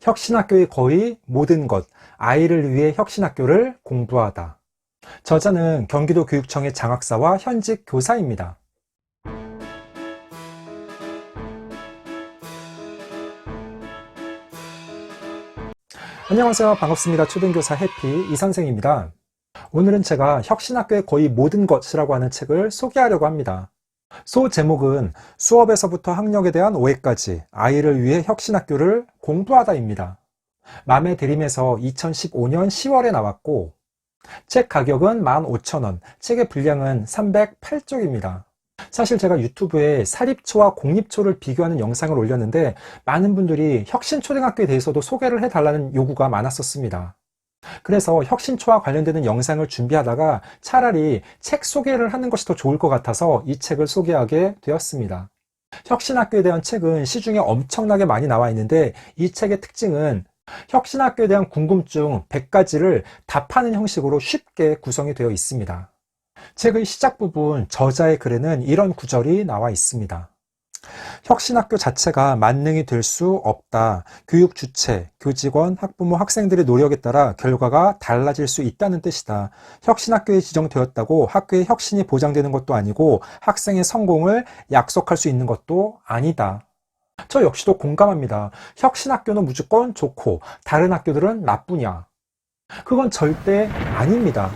혁신학교의 거의 모든 것, 아이를 위해 혁신학교를 공부하다. 저자는 경기도 교육청의 장학사와 현직 교사입니다. 안녕하세요. 반갑습니다. 초등교사 해피 이선생입니다. 오늘은 제가 혁신학교의 거의 모든 것이라고 하는 책을 소개하려고 합니다. 소 제목은 수업에서부터 학력에 대한 오해까지 아이를 위해 혁신학교를 공부하다입니다. 맘에 드림에서 2015년 10월에 나왔고 책 가격은 15,000원, 책의 분량은 308쪽입니다. 사실 제가 유튜브에 사립초와 공립초를 비교하는 영상을 올렸는데 많은 분들이 혁신초등학교에 대해서도 소개를 해달라는 요구가 많았었습니다. 그래서 혁신초와 관련되는 영상을 준비하다가 차라리 책 소개를 하는 것이 더 좋을 것 같아서 이 책을 소개하게 되었습니다. 혁신학교에 대한 책은 시중에 엄청나게 많이 나와 있는데 이 책의 특징은 혁신학교에 대한 궁금증 100가지를 답하는 형식으로 쉽게 구성이 되어 있습니다. 책의 시작 부분 저자의 글에는 이런 구절이 나와 있습니다. 혁신학교 자체가 만능이 될 수 없다. 교육 주체, 교직원, 학부모, 학생들의 노력에 따라 결과가 달라질 수 있다는 뜻이다. 혁신학교에 지정되었다고 학교의 혁신이 보장되는 것도 아니고 학생의 성공을 약속할 수 있는 것도 아니다. 저 역시도 공감합니다. 혁신학교는 무조건 좋고 다른 학교들은 나쁘냐? 그건 절대 아닙니다.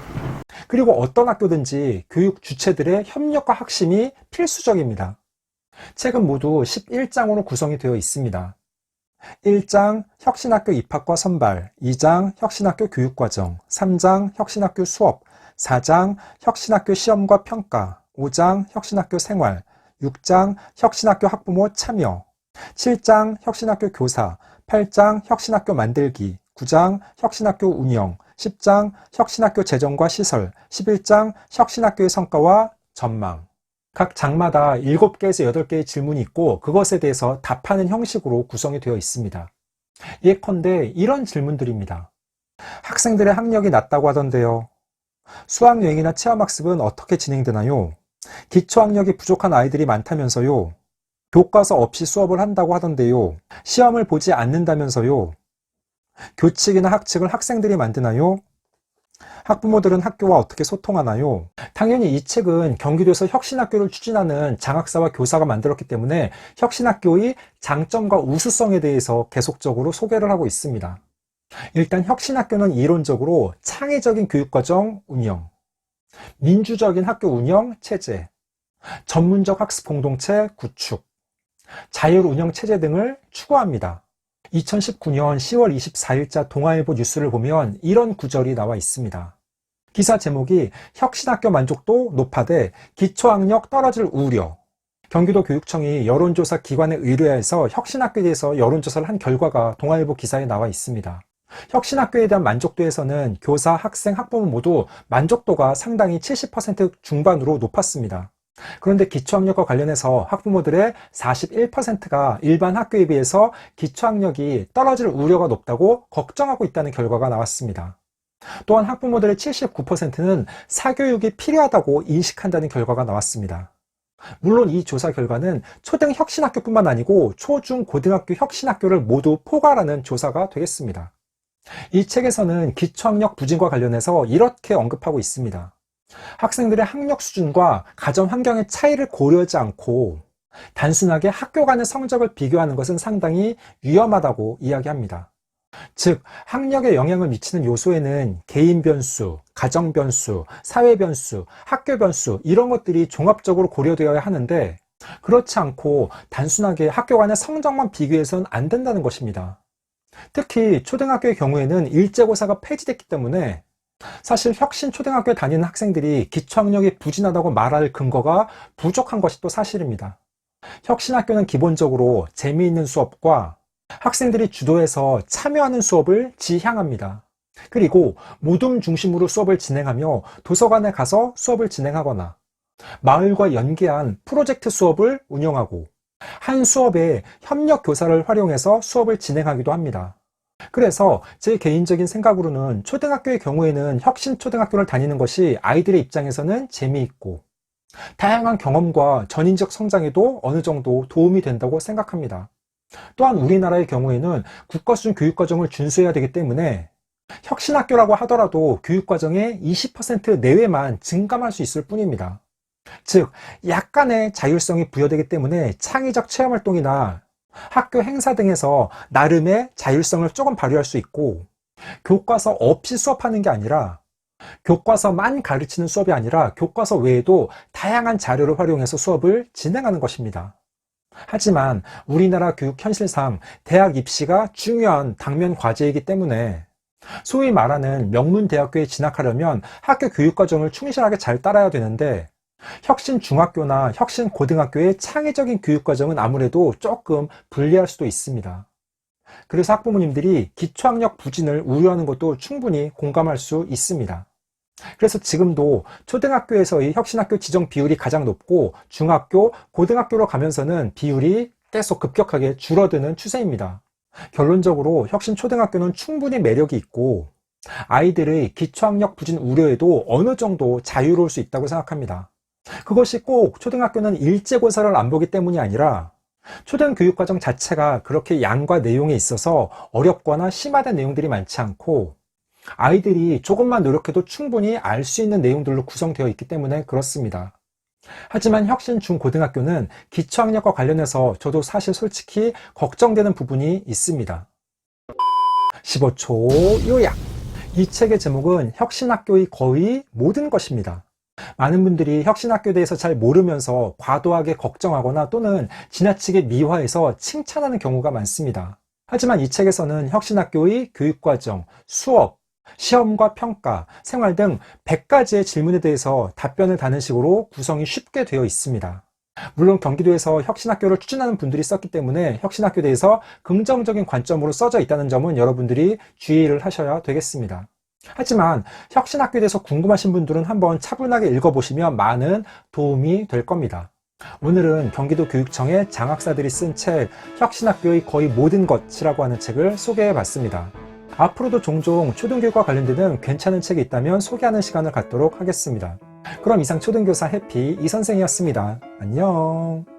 그리고 어떤 학교든지 교육 주체들의 협력과 학심이 필수적입니다. 책은 모두 11장으로 구성이 되어 있습니다. 1장 혁신학교 입학과 선발, 2장 혁신학교 교육과정, 3장 혁신학교 수업, 4장 혁신학교 시험과 평가, 5장 혁신학교 생활, 6장 혁신학교 학부모 참여, 7장 혁신학교 교사, 8장 혁신학교 만들기, 9장 혁신학교 운영, 10장 혁신학교 재정과 시설, 11장 혁신학교의 성과와 전망. 각 장마다 7개에서 8개의 질문이 있고 그것에 대해서 답하는 형식으로 구성이 되어 있습니다. 예컨대 이런 질문들입니다. 학생들의 학력이 낮다고 하던데요. 수학여행이나 체험학습은 어떻게 진행되나요? 기초학력이 부족한 아이들이 많다면서요. 교과서 없이 수업을 한다고 하던데요. 시험을 보지 않는다면서요. 교칙이나 학칙을 학생들이 만드나요? 학부모들은 학교와 어떻게 소통하나요? 당연히 이 책은 경기도에서 혁신학교를 추진하는 장학사와 교사가 만들었기 때문에 혁신학교의 장점과 우수성에 대해서 계속적으로 소개를 하고 있습니다. 일단 혁신학교는 이론적으로 창의적인 교육과정 운영, 민주적인 학교 운영 체제, 전문적 학습 공동체 구축, 자율 운영 체제 등을 추구합니다. 2019년 10월 24일자 동아일보 뉴스를 보면 이런 구절이 나와 있습니다. 기사 제목이 혁신학교 만족도 높아대 기초학력 떨어질 우려. 경기도 교육청이 여론조사 기관에 의뢰해서 혁신학교에 대해서 여론조사를 한 결과가 동아일보 기사에 나와 있습니다. 혁신학교에 대한 만족도에서는 교사, 학생, 학부모 모두 만족도가 상당히 70% 중반으로 높았습니다. 그런데 기초학력과 관련해서 학부모들의 41%가 일반 학교에 비해서 기초학력이 떨어질 우려가 높다고 걱정하고 있다는 결과가 나왔습니다. 또한 학부모들의 79%는 사교육이 필요하다고 인식한다는 결과가 나왔습니다. 물론 이 조사 결과는 초등 혁신학교뿐만 아니고 초중 고등학교 혁신학교를 모두 포괄하는 조사가 되겠습니다. 이 책에서는 기초학력 부진과 관련해서 이렇게 언급하고 있습니다. 학생들의 학력 수준과 가정 환경의 차이를 고려하지 않고 단순하게 학교 간의 성적을 비교하는 것은 상당히 위험하다고 이야기합니다. 즉, 학력에 영향을 미치는 요소에는 개인 변수, 가정 변수, 사회 변수, 학교 변수 이런 것들이 종합적으로 고려되어야 하는데 그렇지 않고 단순하게 학교 간의 성적만 비교해서는 안 된다는 것입니다. 특히 초등학교의 경우에는 일제고사가 폐지됐기 때문에 사실 혁신초등학교에 다니는 학생들이 기초학력이 부진하다고 말할 근거가 부족한 것이 또 사실입니다. 혁신학교는 기본적으로 재미있는 수업과 학생들이 주도해서 참여하는 수업을 지향합니다. 그리고 모둠 중심으로 수업을 진행하며 도서관에 가서 수업을 진행하거나 마을과 연계한 프로젝트 수업을 운영하고 한 수업에 협력 교사를 활용해서 수업을 진행하기도 합니다. 그래서 제 개인적인 생각으로는 초등학교의 경우에는 혁신초등학교를 다니는 것이 아이들의 입장에서는 재미있고 다양한 경험과 전인적 성장에도 어느 정도 도움이 된다고 생각합니다. 또한 우리나라의 경우에는 국가 수준 교육과정을 준수해야 되기 때문에 혁신학교라고 하더라도 교육과정의 20% 내외만 증감할 수 있을 뿐입니다. 즉, 약간의 자율성이 부여되기 때문에 창의적 체험활동이나 학교 행사 등에서 나름의 자율성을 조금 발휘할 수 있고, 교과서 없이 수업하는 게 아니라 교과서만 가르치는 수업이 아니라 교과서 외에도 다양한 자료를 활용해서 수업을 진행하는 것입니다. 하지만 우리나라 교육 현실상 대학 입시가 중요한 당면 과제이기 때문에 소위 말하는 명문대학교에 진학하려면 학교 교육과정을 충실하게 잘 따라야 되는데, 혁신중학교나 혁신고등학교의 창의적인 교육과정은 아무래도 조금 불리할 수도 있습니다. 그래서 학부모님들이 기초학력 부진을 우려하는 것도 충분히 공감할 수 있습니다. 그래서 지금도 초등학교에서의 혁신학교 지정 비율이 가장 높고, 중학교, 고등학교로 가면서는 비율이 계속 급격하게 줄어드는 추세입니다. 결론적으로 혁신초등학교는 충분히 매력이 있고, 아이들의 기초학력 부진 우려에도 어느 정도 자유로울 수 있다고 생각합니다. 그것이 꼭 초등학교는 일제고사를 안 보기 때문이 아니라 초등교육과정 자체가 그렇게 양과 내용에 있어서 어렵거나 심화된 내용들이 많지 않고, 아이들이 조금만 노력해도 충분히 알 수 있는 내용들로 구성되어 있기 때문에 그렇습니다. 하지만 혁신 중고등학교는 기초학력과 관련해서 저도 사실 솔직히 걱정되는 부분이 있습니다. 15초 요약. 이 책의 제목은 혁신학교의 거의 모든 것입니다. 많은 분들이 혁신학교에 대해서 잘 모르면서 과도하게 걱정하거나 또는 지나치게 미화해서 칭찬하는 경우가 많습니다. 하지만 이 책에서는 혁신학교의 교육과정, 수업, 시험과 평가, 생활 등 100가지의 질문에 대해서 답변을 다는 식으로 구성이 쉽게 되어 있습니다. 물론 경기도에서 혁신학교를 추진하는 분들이 썼기 때문에 혁신학교에 대해서 긍정적인 관점으로 써져 있다는 점은 여러분들이 주의를 하셔야 되겠습니다. 하지만 혁신학교에 대해서 궁금하신 분들은 한번 차분하게 읽어보시면 많은 도움이 될 겁니다. 오늘은 경기도 교육청의 장학사들이 쓴 책 혁신학교의 거의 모든 것이라고 하는 책을 소개해 봤습니다. 앞으로도 종종 초등교육과 관련되는 괜찮은 책이 있다면 소개하는 시간을 갖도록 하겠습니다. 그럼 이상 초등교사 해피 이선생이었습니다. 안녕.